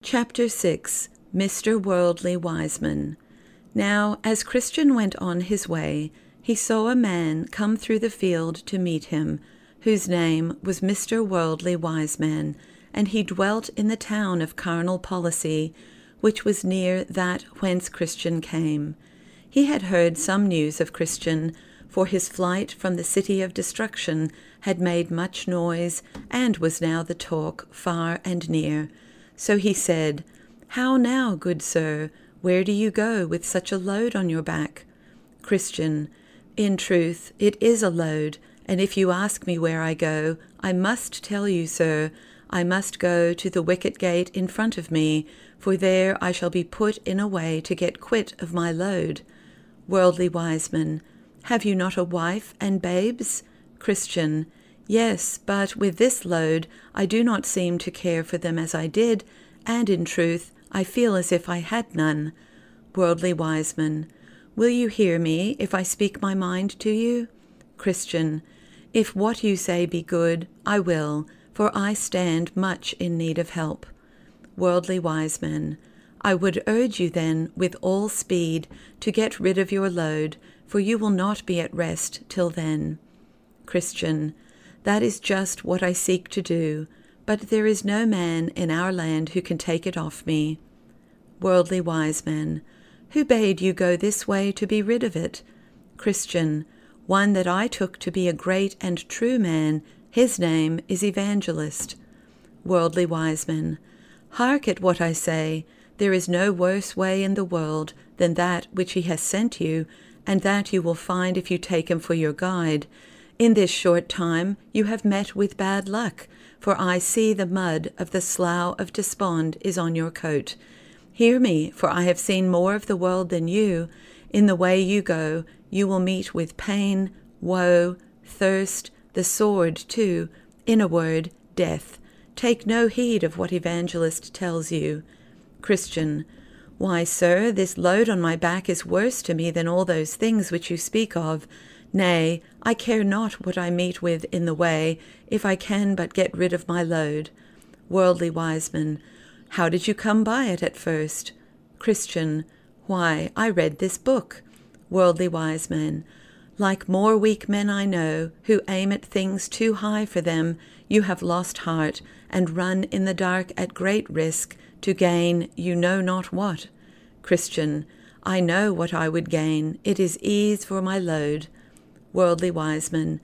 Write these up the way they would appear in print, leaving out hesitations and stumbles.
Chapter 6. Mr. Worldly Wiseman. Now, as Christian went on his way, he saw a man come through the field to meet him, whose name was Mr. Worldly Wiseman, and he dwelt in the town of carnal policy, which was near that whence Christian came. He had heard some news of Christian, for his flight from the city of destruction had made much noise, and was now the talk far and near. So he said, "How now, good sir, where do you go with such a load on your back?" Christian, "In truth, it is a load, and if you ask me where I go, I must tell you, sir, I must go to the wicket gate in front of me, for there I shall be put in a way to get quit of my load." Worldly Wiseman, "Have you not a wife and babes?" Christian, "Yes, but with this load I do not seem to care for them as I did, and in truth I feel as if I had none." Worldly Wiseman, "Will you hear me if I speak my mind to you?" Christian, "If what you say be good, I will, for I stand much in need of help." Worldly Wiseman, "I would urge you then with all speed to get rid of your load, for you will not be at rest till then." Christian, "That is just what I seek to do, but there is no man in our land who can take it off me." Worldly Wiseman, "Who bade you go this way to be rid of it?" Christian, "One that I took to be a great and true man, his name is Evangelist." Worldly Wiseman, "Hark at what I say, there is no worse way in the world than that which he has sent you, and that you will find if you take him for your guide. In this short time you have met with bad luck, for I see the mud of the slough of despond is on your coat. Hear me, for I have seen more of the world than you. In the way you go, you will meet with pain, woe, thirst, the sword too, in a word, death. Take no heed of what Evangelist tells you." Christian, "Why, sir, this load on my back is worse to me than all those things which you speak of. Nay, I care not what I meet with in the way, if I can but get rid of my load." Worldly Wiseman, "How did you come by it at first?" Christian, "Why, I read this book." Worldly Wiseman, "Like more weak men I know, who aim at things too high for them, you have lost heart, and run in the dark at great risk, to gain you know not what." Christian, "I know what I would gain, it is ease for my load." Worldly Wiseman,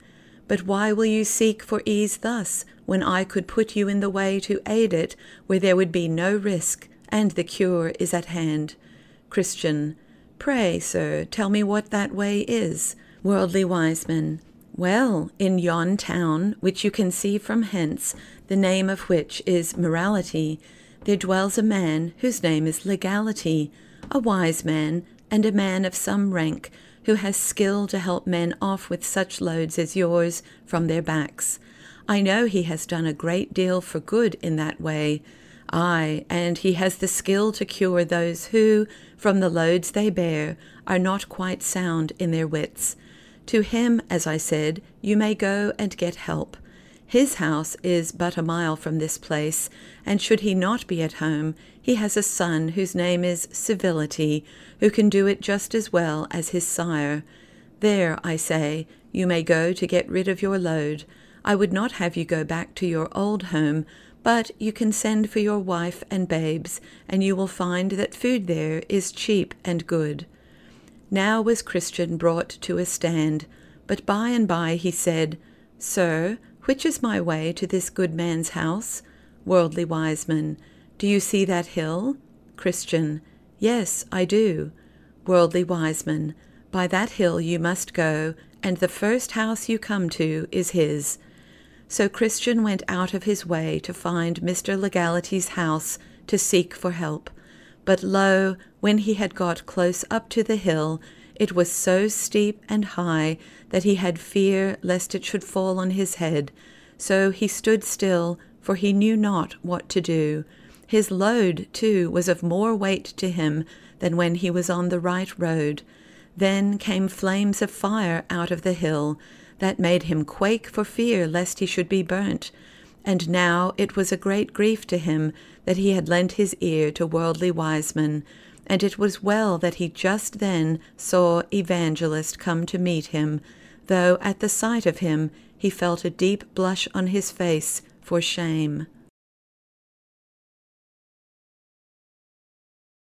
"But why will you seek for ease thus, when I could put you in the way to aid it, where there would be no risk, and the cure is at hand?" Christian, "Pray, sir, tell me what that way is." Worldly Wiseman, "Well, in yon town, which you can see from hence, the name of which is Morality, there dwells a man whose name is Legality, a wise man, and a man of some rank, who has skill to help men off with such loads as yours from their backs. I know he has done a great deal for good in that way. Aye, and he has the skill to cure those who, from the loads they bear, are not quite sound in their wits. To him, as I said, you may go and get help. His house is but a mile from this place, and should he not be at home, he has a son whose name is Civility, who can do it just as well as his sire. There, I say, you may go to get rid of your load. I would not have you go back to your old home, but you can send for your wife and babes, and you will find that food there is cheap and good." Now was Christian brought to a stand, but by and by he said, "Sir, which is my way to this good man's house?" Worldly Wiseman, "Do you see that hill?" Christian, "Yes, I do." Worldly Wiseman, "By that hill you must go, and the first house you come to is his." So Christian went out of his way to find Mr. Legality's house, to seek for help. But lo, when he had got close up to the hill, it was so steep and high that he had fear lest it should fall on his head. So he stood still, for he knew not what to do. His load, too, was of more weight to him than when he was on the right road. Then came flames of fire out of the hill, that made him quake for fear lest he should be burnt. And now it was a great grief to him that he had lent his ear to worldly wisemen, and it was well that he just then saw Evangelist come to meet him, though at the sight of him he felt a deep blush on his face for shame.